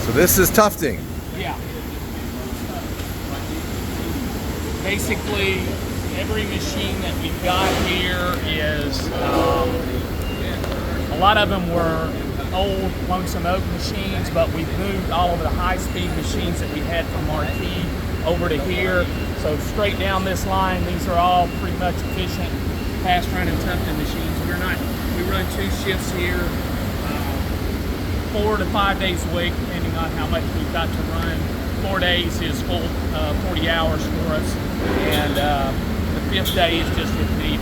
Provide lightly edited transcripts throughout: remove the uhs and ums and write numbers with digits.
So this is tufting. Yeah. Basically, every machine that we've got here is, a lot of them were old Lonesome Oak machines, but we've moved all of the high-speed machines that we had from Marquis over to here. So straight down this line, these are all pretty much efficient, fast-running tufting machines. We run 2 shifts here, 4 to 5 days a week, depending on how much we've got to run. 4 days is full 40 hours for us, and the 5th day is just if needed.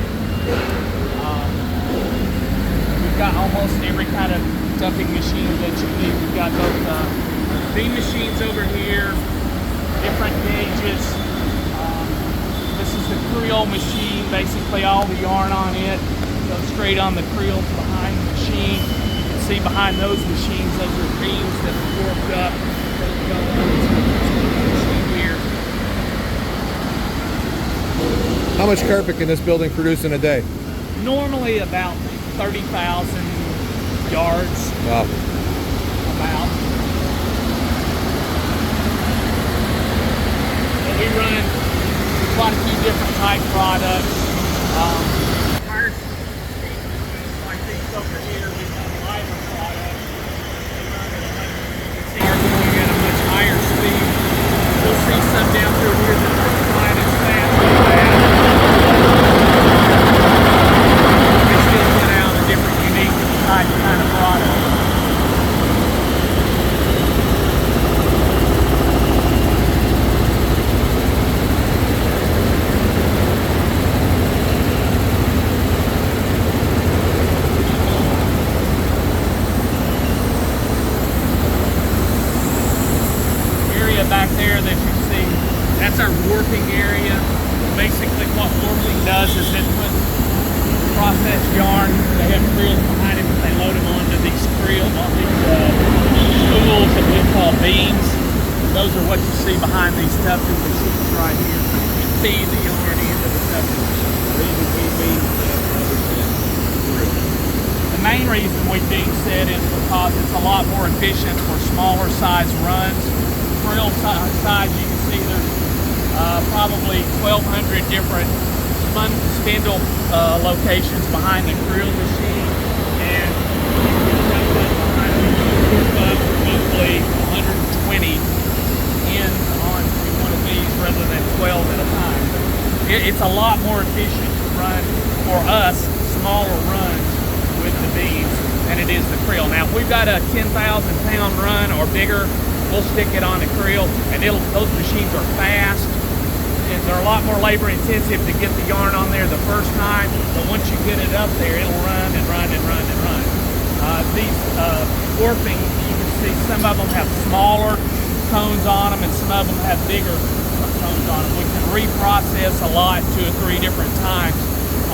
We've got almost every kind of tufting machine that you need. We've got both beam machines over here, different gauges. This is the creel machine, basically all the yarn on it goes straight on the creel to behind the machine. You can see behind those machines, those are beams that are warped up that go on the machine here. How much carpet can this building produce in a day? Normally about 30,000 yards. Wow. About. And we run quite a few different type products. Higher speed machines like these over here, we've got lighter products. They run at are going at a much higher speed. You'll see some down through here that are flying as fast as that. They still put out a different, unique type kind of product. Back there that you see, that's our warping area. Basically what warping does is it puts processed yarn, they have creels behind it, but they load them onto these creels, on these spools that we call beams. Those are what you see behind these tufting machines right here. You feed the yarn into the tufting machine. The main reason we beam set is because it's a lot more efficient for smaller size runs. Creel size, you can see there's probably 1,200 different spindle locations behind the creel machine, and you can put that behind roughly 120 ends on one of these rather than 12 at a time. It's a lot more efficient to run for us smaller runs with the beams than it is the creel. Now, if we've got a 10,000 pound run or bigger, we'll stick it on the creel, and those machines are fast, and they're a lot more labor intensive to get the yarn on there the first time, but once you get it up there, it'll run and run and run and run. These warping, you can see some of them have smaller cones on them, and some of them have bigger cones on them. We can reprocess a lot 2 or 3 different times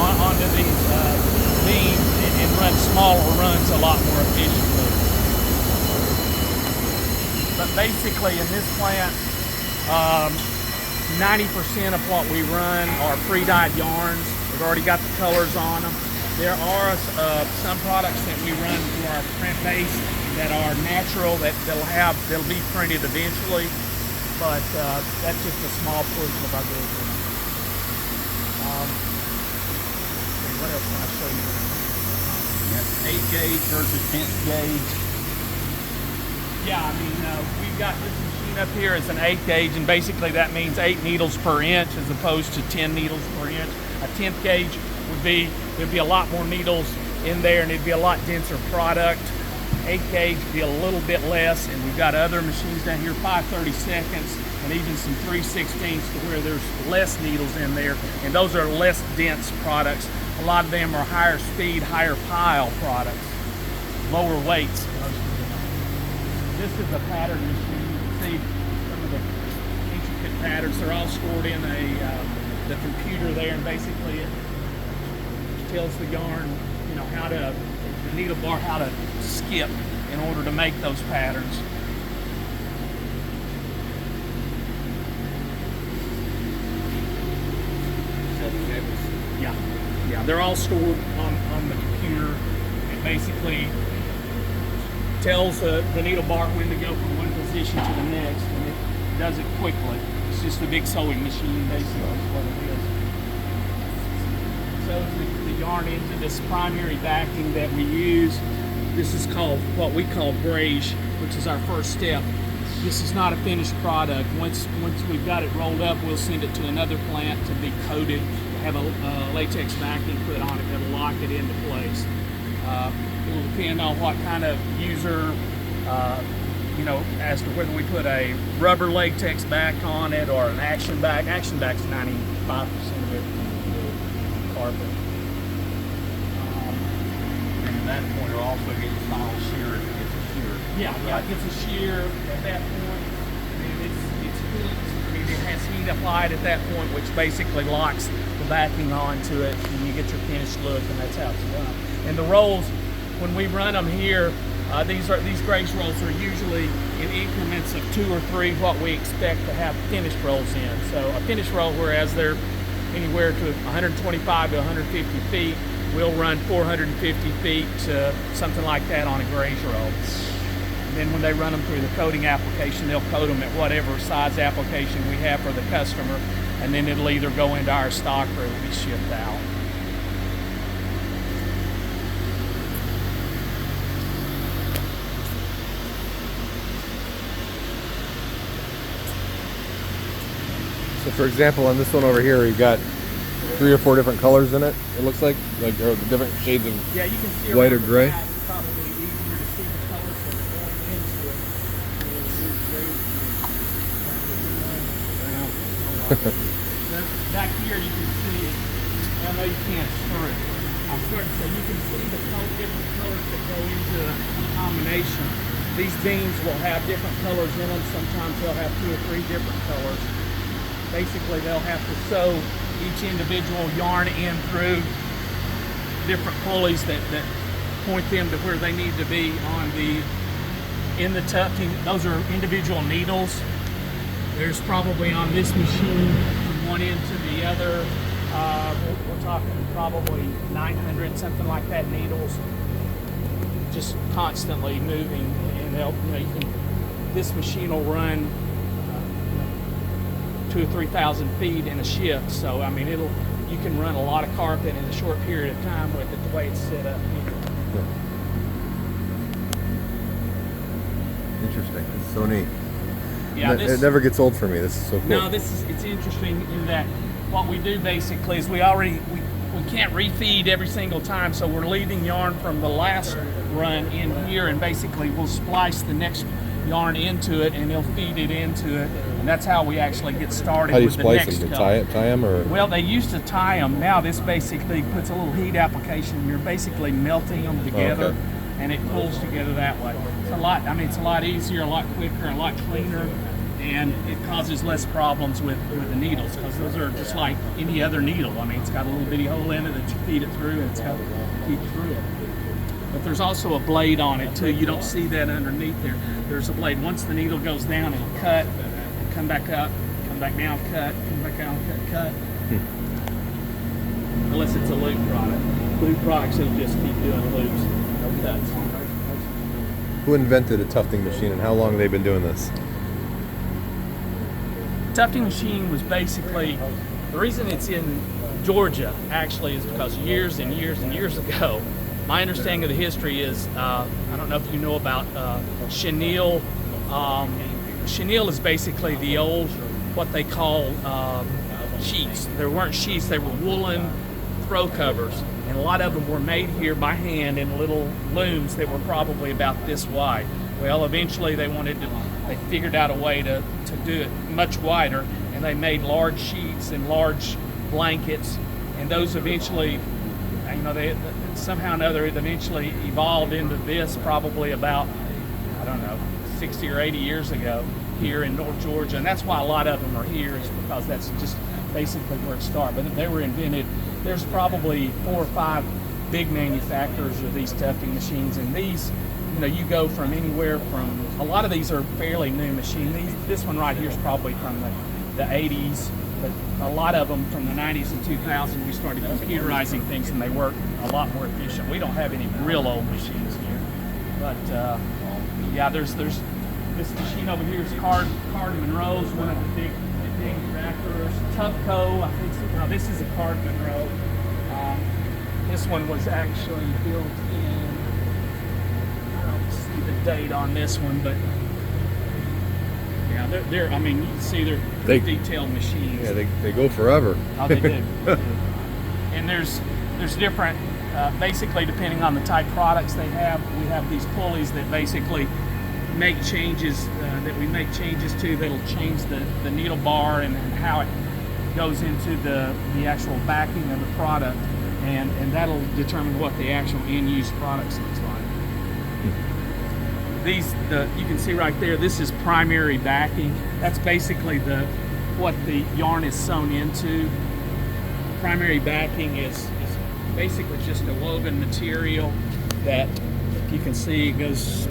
onto these beams and run smaller runs a lot more efficiently. But basically in this plant, 90% of what we run are pre-dyed yarns. We've already got the colors on them. There are some products that we run through our print base that are natural, that'll be printed eventually, but that's just a small portion of our business. What else can I show you? That's 8 gauge versus 10th gauge. Yeah, I mean, we've got this machine up here as an 8 gauge, and basically that means 8 needles per inch as opposed to 10 needles per inch. A 10th gauge there'd be a lot more needles in there, and it'd be a lot denser product. 8 gauge would be a little bit less, and we've got other machines down here, 5/32, and even some 3/16 to where there's less needles in there, and those are less dense products. A lot of them are higher speed, higher pile products, lower weights. This is a pattern machine. You can see some of the intricate patterns. They're all stored in the computer there, and basically it tells the yarn, the needle bar how to skip in order to make those patterns. Yeah, they're all stored on the computer, and basically tells the needle bark when to go from one position to the next, and it does it quickly. It's just a big sewing machine, basically, is what it is. So the yarn into this primary backing that we use. This is called what we call braise, which is our first step. This is not a finished product. Once we've got it rolled up, we'll send it to another plant to be coated, have a latex backing put on it that'll lock it into place. It will depend on what kind of user, as to whether we put a rubber latex back on it or an action back. Action back's 95% of it carpet. And at that point, it'll also get the final shear if it gets a shear. Yeah, it gets a shear at that point, and it's heat. I mean, it has heat applied at that point, which basically locks the backing onto it, and you get your finished look, and that's how it's done. And the rolls, when we run them here, these brace rolls are usually in increments of 2 or 3 what we expect to have finished rolls in. So a finished roll, whereas they're anywhere to 125 to 150 feet, we'll run 450 feet to something like that on a graze roll. And then when they run them through the coating application, they'll coat them at whatever size application we have for the customer, and then it'll either go into our stock or it'll be shipped out. So for example, on this one over here, you've got 3 or 4 different colors in it. It looks like or the different shades of Yeah, you can see white or around the gray. back, it's probably easier to see the colors that are going into it. Back here you can see it. I know you can't stir it. I'm starting to say you can see the different colors that go into a combination. These beams will have different colors in them. Sometimes they'll have 2 or 3 different colors. Basically, they'll have to sew each individual yarn in through different pulleys that point them to where they need to be in the tufting. Those are individual needles. There's probably on this machine from one end to the other, we're talking probably 900, something like that, needles, just constantly moving. And this machine will run 2,000 or 3,000 feet in a shift. So I mean, you can run a lot of carpet in a short period of time with it, the way it's set up here. Interesting. It's so neat. Yeah, it never gets old for me. This is so cool. No, it's interesting in that what we do basically is we can't refeed every single time, so we're leaving yarn from the last run in here, and basically we'll splice the next yarn into it, and they'll feed it into it, and that's how we actually get started. How do you with splice the next them? color. Tie them, or? Well, they used to tie them. Now this basically puts a little heat application. You're basically melting them together, Okay. and it pulls together that way. It's a lot. I mean, it's a lot easier, a lot quicker, a lot cleaner, and it causes less problems with the needles, because those are just like any other needle. I mean, it's got a little bitty hole in it that you feed it through, and it's got heat through it. But there's also a blade on it too. You don't see that underneath there. There's a blade. Once the needle goes down, it'll cut, come back up, come back down, cut, come back down, cut. Unless it's a loop product. Loop products, it'll just keep doing loops, no cuts. Who invented a tufting machine, and how long have they been doing this? Tufting machine was basically, the reason it's in Georgia actually is because years and years and years ago, my understanding of the history is, I don't know if you know about chenille. Chenille is basically the old, what they call sheets. There weren't sheets, they were woolen throw covers. And a lot of them were made here by hand in little looms that were probably about this wide. Well, eventually they figured out a way to do it much wider, and they made large sheets and large blankets, and those eventually, they somehow or another, it eventually evolved into this probably about, 60 or 80 years ago here in North Georgia, and that's why a lot of them are here, is because that's just basically where it started. But they were invented, there's probably 4 or 5 big manufacturers of these tufting machines, and these, you go from anywhere from, a lot of these are fairly new machines. This one right here is probably from the 80s, but a lot of them from the 90s and 2000s, we started computerizing things, and they work a lot more efficient. We don't have any real old machines here, but yeah, there's this machine over here is Cardin Monroe's one of the big manufacturers. Tufco, I think. No, this is a Cardin Monroe. This one was actually built in. I don't see the date on this one, but yeah, they're. I mean, you can see they're detailed machines. Yeah, they go forever. Oh, they do. And there's different. Basically, depending on the type products they have, we have these pulleys that basically make changes that we make changes to that'll change the needle bar and how it goes into the actual backing of the product, and that'll determine what the actual end-use products looks like. You can see right there, this is primary backing. That's basically what the yarn is sewn into. Primary backing is basically just a woven material that, if you can see, it goes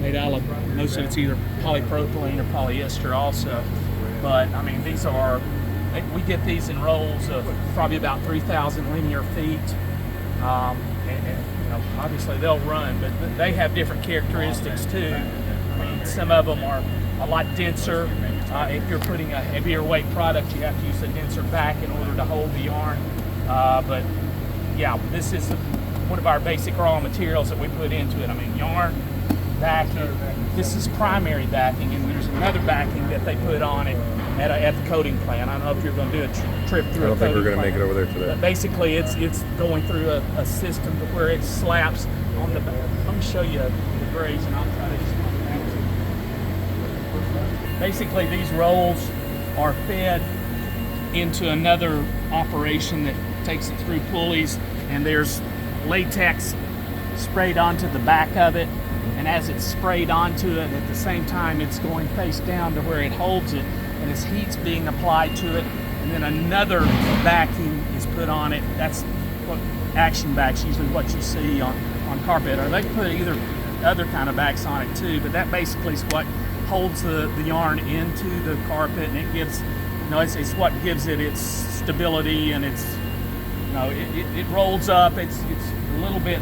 made out of, most of it's either polypropylene or polyester also. But I mean, we get these in rolls of probably about 3,000 linear feet. And you know, obviously they'll run, but they have different characteristics too. I mean, some of them are a lot denser. If you're putting a heavier weight product, you have to use a denser back in order to hold the yarn. But yeah, this is one of our basic raw materials that we put into it. I mean, yarn, backing. This is primary backing, and there's another backing that they put on it at the coating plant. I don't know if you're going to do a trip through. I don't think we're going to make it over there today. But basically, it's going through a system to where it slaps on the back. Let me show you the grades, and I'll try to explain that to you. Basically, these rolls are fed into another operation that takes it through pulleys, and there's latex sprayed onto the back of it, and as it's sprayed onto it, at the same time it's going face down to where it holds it, and its heat's being applied to it, and then another backing is put on it. That's what action backs, usually what you see on carpet, or they put either other kind of backs on it too, but that basically is what holds the yarn into the carpet, and it gives, you know, it's what gives it its stability, and it's, you know, it rolls up. It's a little bit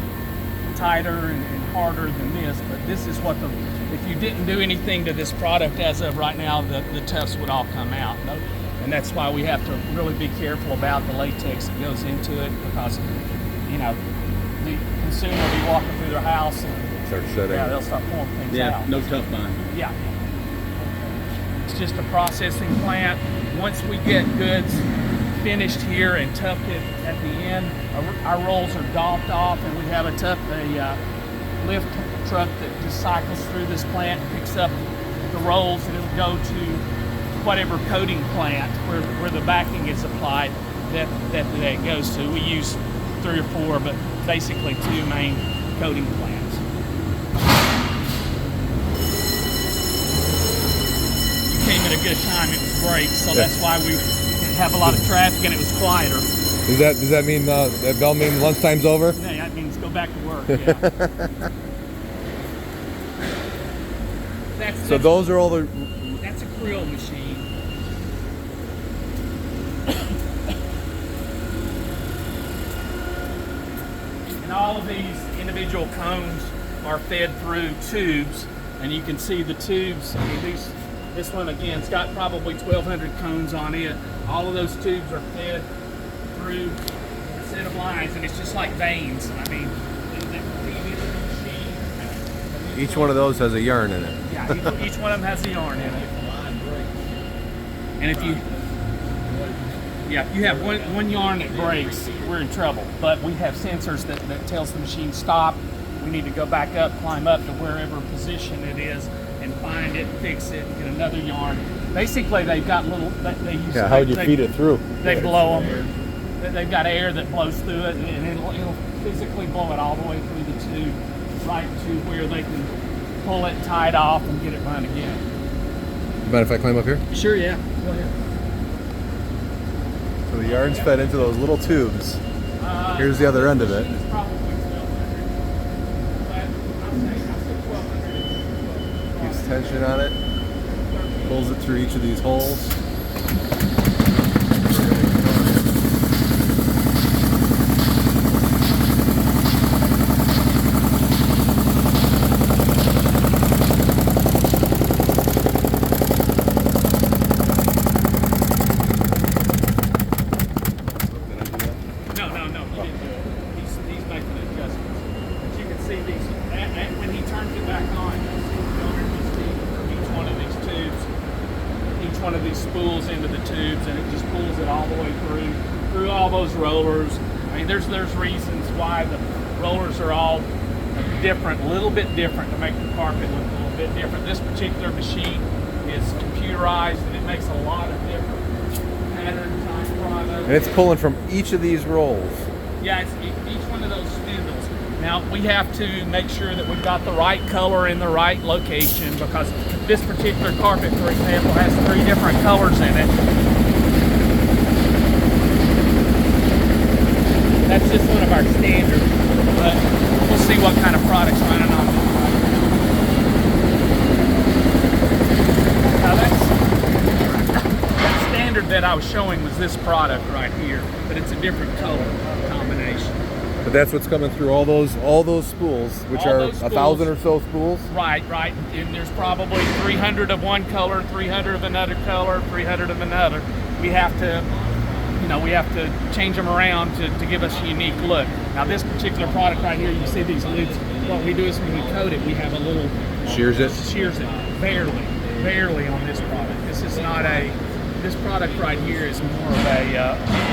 tighter and harder than this, but this is what if you didn't do anything to this product as of right now, the tufts would all come out. And that's why we have to really be careful about the latex that goes into it, because, you know, the consumer will be walking through their house and start shedding. Yeah, they'll start pulling things out. No tough bind. Yeah. It's just a processing plant. Once we get goods finished here and tufted at the end, our rolls are doffed off, and we have a lift truck that just cycles through this plant, picks up the rolls, and it'll go to whatever coating plant where the backing is applied that it goes to. We use 3 or 4, but basically 2 main coating plants. You came at a good time. It was break, so that's why we didn't have a lot of traffic, and it was quieter. Does that mean that bell mean lunchtime's over? Yeah, that means go back to work. Yeah. So those are all the. That's a creel machine. And all of these individual cones are fed through tubes, and you can see the tubes. I mean, this one again, it's got probably 1,200 cones on it. All of those tubes are fed through a set of lines, and it's just like veins. I mean, each one of those has a yarn in it. Yeah, each one of them has a yarn in it. And if you have one yarn that breaks, we're in trouble. But we have sensors that tells the machine stop. We need to go back up, climb up to wherever position it is, and find it, fix it, get another yarn. Basically, they've got little. They use. Yeah, how would you feed it through? They blow them. They've got air that blows through it, and it'll physically blow it all the way through the tube, right to where they can pull it, tie it off, and get it run again. Mind if I climb up here? Sure, yeah. Go ahead. So the yarn's fed into those little tubes. Here's the other end of it. It's probably 1,200. But I'm saying 1,200. Keeps tension on it. Pulls it through each of these holes. one of these spools into the tubes, and it just pulls it all the way through all those rollers. I mean, there's reasons why the rollers are all different, a little bit different to make the carpet look a little bit different. This particular machine is computerized, and it makes a lot of different pattern type products. And it's pulling from each of these rolls. Yeah, it's each one of those spindles. Now, we have to make sure that we've got the right color in the right location, because this particular carpet, for example, has 3 different colors in it. That's just one of our standards, but we'll see what kind of product's running on this. Now that standard that I was showing was this product right here, but it's a different color combination. But that's what's coming through all those spools, which All are those spools. 1,000 or so spools. Right. And there's probably 300 of one color, 300 of another color, 300 of another. We have to change them around to give us a unique look. Now, this particular product right here, you see these loops. What we do is when we coat it, we have a little Shears it? Shears it, barely on this product. This is not this product right here is more of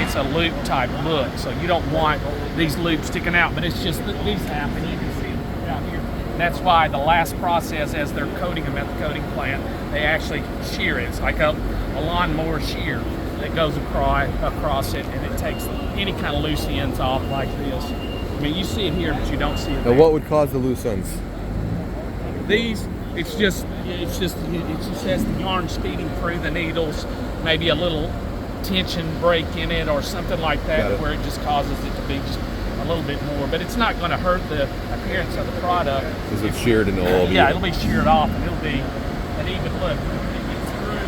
it's a loop type look. So you don't want these loops sticking out, but it's just that these happen. You can see them out here. And that's why the last process, as they're coating them at the coating plant, they actually shear it. It's like a lawnmower shear that goes across it, and it takes any kind of loose ends off like this. I mean, you see it here, but you don't see it Now, there. what would cause the loose ends? These, it's just has the yarn speeding through the needles, maybe a little tension break in it or something like Got that, it. where it just causes it to be just a little bit more. But it's not going to hurt the appearance of the product. Because it's sheared and it'll all be Yeah, it'll be sheared off, and it'll be an even look. When it gets through,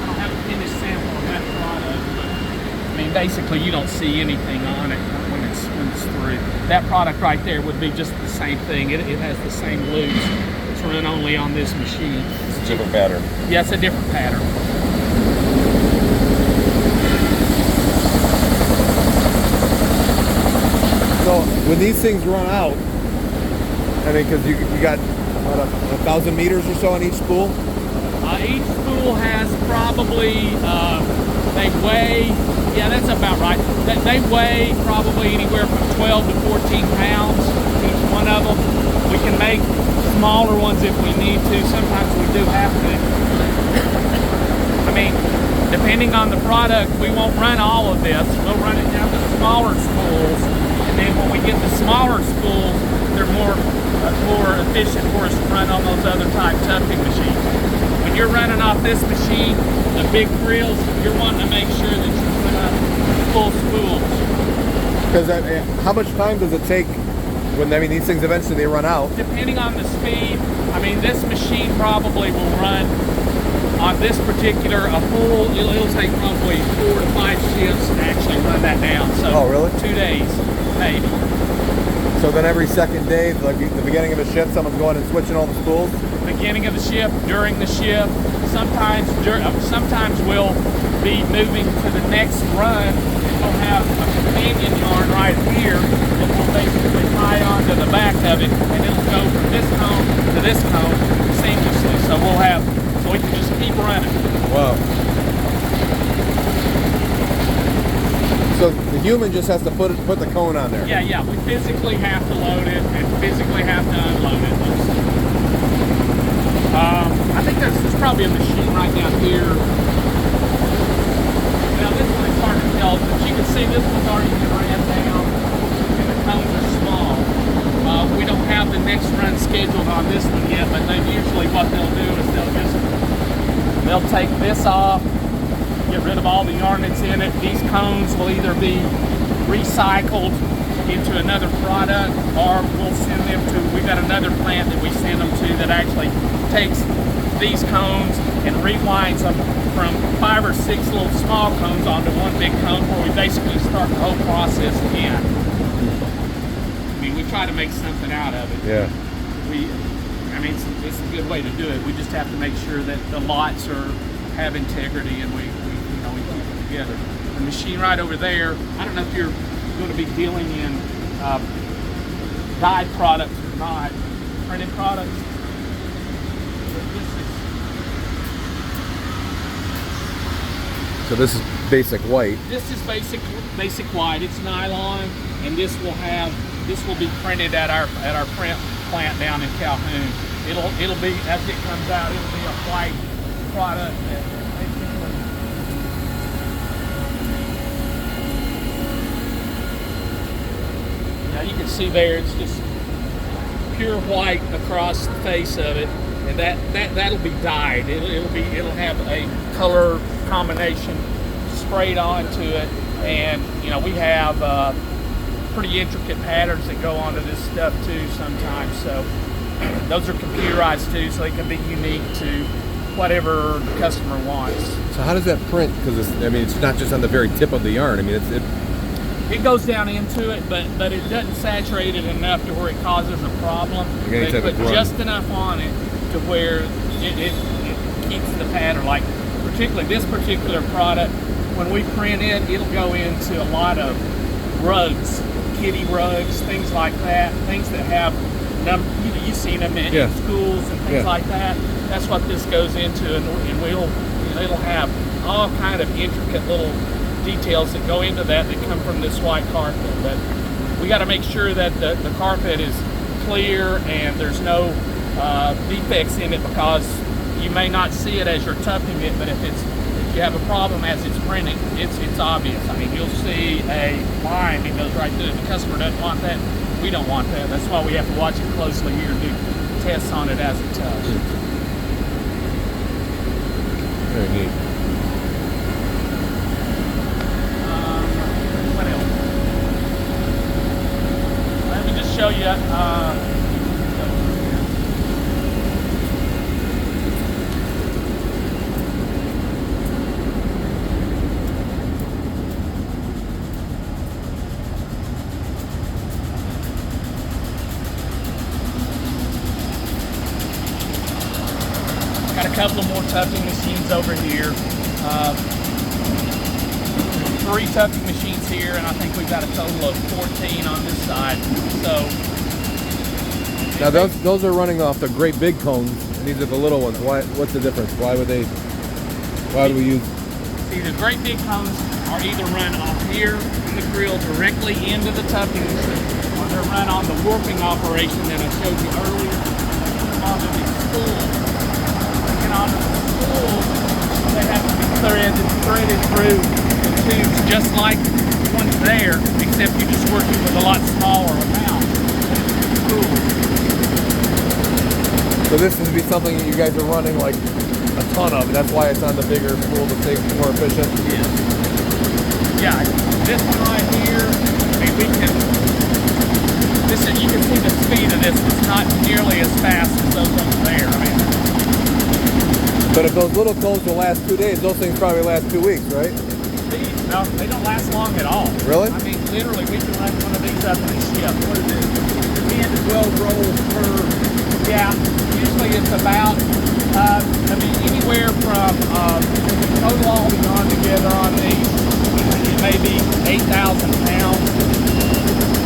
I don't have a finished sample of that product, but I mean, basically, you don't see anything on it when it's through. That product right there would be just the same thing. It has the same loops. It's run only on this machine. It's a different pattern. Yeah, it's a different pattern. So when these things run out, I mean, because you got what, 1,000 meters or so on each spool. Each spool has probably, they weigh, yeah, that's about right. They weigh probably anywhere from 12 to 14 pounds, each one of them. We can make smaller ones if we need to. Sometimes we do have to. I mean, depending on the product, we won't run all of this. We'll run it down to smaller spools. And then when we get the smaller spools, they're more efficient for us to run on those other type tufting machines. When you're running off this machine, the big reels, you're wanting to make sure that you put up full spools. Because how much time does it take when, I mean, these things eventually they run out? Depending on the speed, I mean, this machine probably will run on this particular, it'll take probably 4 to 5 shifts to actually run that down. So Oh, really? 2 days, maybe. So then every second day, like the beginning of a shift, someone's going and switching all the spools? Beginning of the shift, during the shift, sometimes we'll be moving to the next run, and we'll have a companion yarn right here that we'll basically tie onto the back of it, and it'll go from this cone to this cone seamlessly. So we can just keep running. Wow. So the human just has to put the cone on there. Yeah, we physically have to load it and physically have to unload it. I think there's probably a machine right down here. Now this one is hard to tell, but you can see this one's already been ran down, and the cones are small. We don't have the next run scheduled on this one yet, but usually what they'll do is they'll take this off, get rid of all the yarn that's in it. These cones will either be recycled into another product, or we'll send them to, we've got another plant that we send them to that actually takes these cones and rewinds them from 5 or 6 little small cones onto one big cone, where we basically start the whole process again. I mean, we try to make something out of it. Yeah. It's a good way to do it. We just have to make sure that the lots have integrity, and we keep them together. The machine right over there, I don't know if you're going to be dealing in dyed products or not printed products. So this is basic white. This is basic white. It's nylon, and this will be printed at our print plant down in Calhoun. It'll be, as it comes out, it'll be a white product that basically. Now you can see there, it's just pure white across the face of it, and that'll be dyed. It'll have a color combination sprayed onto it, and you know, we have pretty intricate patterns that go onto this stuff too sometimes. So those are computerized too, so they can be unique to whatever the customer wants. So how does that print? Because I mean, it's not just on the very tip of the yarn. I mean, it goes down into it, but it doesn't saturate it enough to where it causes a problem. They put just enough on it to where it keeps the pattern. Like particularly this particular product, when we print it, it'll go into a lot of rugs, kitty rugs, things like that, things that have you've seen them in schools and things like that. That's what this goes into, and it'll have all kind of intricate little details that go into that come from this white carpet. But we got to make sure that the carpet is clear and there's no defects in it, because you may not see it as you're tufting it, but if you have a problem as it's printed, it's obvious. I mean, you'll see a line that goes right through it. The customer doesn't want that. We don't want that. That's why we have to watch it closely here and do tests on it as it tufts. very neat. What else? Let me just show you. Got a couple of more tufting machines over here. 3 tufting machines here, and I think we've got a total of 14 on this side. So now those are running off the great big cones, and these are the little ones. What's the difference? Why do we use? See, the great big cones are either run off here in the creel directly into the tufting machine, or they're run on the warping operation that I showed you earlier. Onto the spool. Onto the spool, they have to be threaded through the tubes just like the ones there, except you're just working with a lot smaller amount. Cool. So this would be something that you guys are running like a ton of, and that's why it's on the bigger spool to stay more efficient. Yes. Yeah, this one right here, I mean, you can see the speed of this. It's not nearly as fast as those over there. I mean, but if those little cones will last 2 days, those things probably last 2 weeks, right? No, they don't last long at all. Really? I mean, literally, we can run one of these up in a ship. What is it? 10 to 12 rolls per. Yeah, usually it's about, I mean, anywhere from total all gone together on these, it may be 8,000 pounds.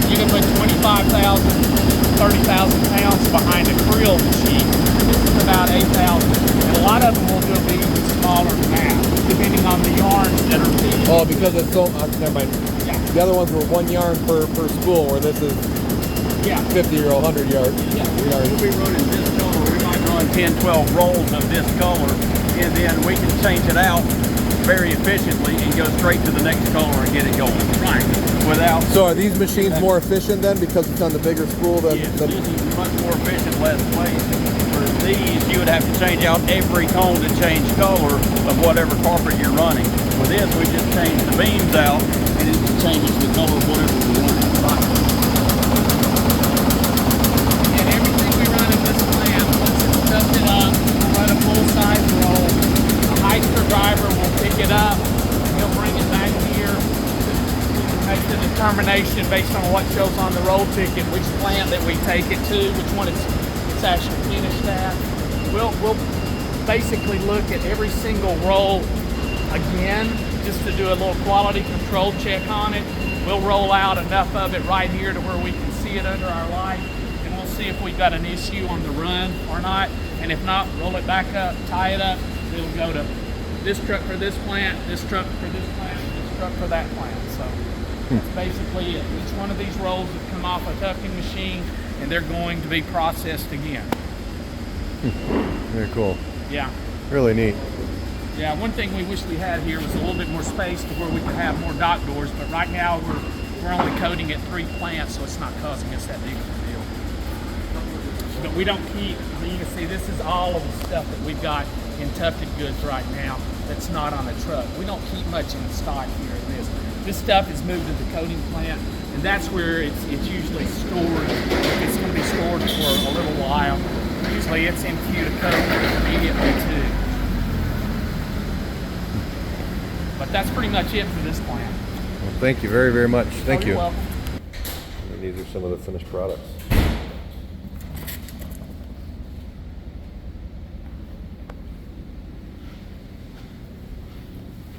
You can put 25,000, 30,000 pounds behind a creel machine. This is about 8,000. A lot of them will be even smaller than that, depending on the yarns that are feeding. Oh, because it's so. Never mind. Yeah. The other ones were 1 yarn per spool, where this is 50 or 100 yards. Yeah, we'll be running this color. We might run 10, 12 rolls of this color, and then we can change it out very efficiently and go straight to the next color and get it going. Right. Without. So are these machines more efficient then because it's on the bigger spool than? Yes, this is much more efficient, less waste. For these, you would have to change out every cone to change color of whatever carpet you're running. With this, we just change the beams out, and it changes the color of whatever we're running. And everything we run in this plant, once it's tufted up, run a full-size roll. The Heister driver will pick it up. He'll bring it back here to make the determination based on what shows on the roll ticket, which plant that we take it to, which one it's actually finished at. We'll basically look at every single roll again, just to do a little quality control check on it. We'll roll out enough of it right here to where we can see it under our light, and we'll see if we've got an issue on the run or not. And if not, roll it back up, tie it up. It'll go to this truck for this plant, this truck for this plant, this truck for that plant. So that's basically it. Each one of these rolls have come off a tufting machine, and they're going to be processed again. Very cool. Yeah. Really neat. Yeah, one thing we wish we had here was a little bit more space to where we could have more dock doors, but right now we're only coating at 3 plants, so it's not causing us that big of a deal. But we don't keep, you can see this is all of the stuff that we've got in tufted goods right now that's not on a truck. We don't keep much in stock here in this. This stuff is moved to the coating plant, and that's where it's usually stored. It's going to be stored for a little while. Usually it's in queue to coat immediately too. But that's pretty much it for this plant. Well, thank you very, very much. Thank you. You're welcome. And these are some of the finished products.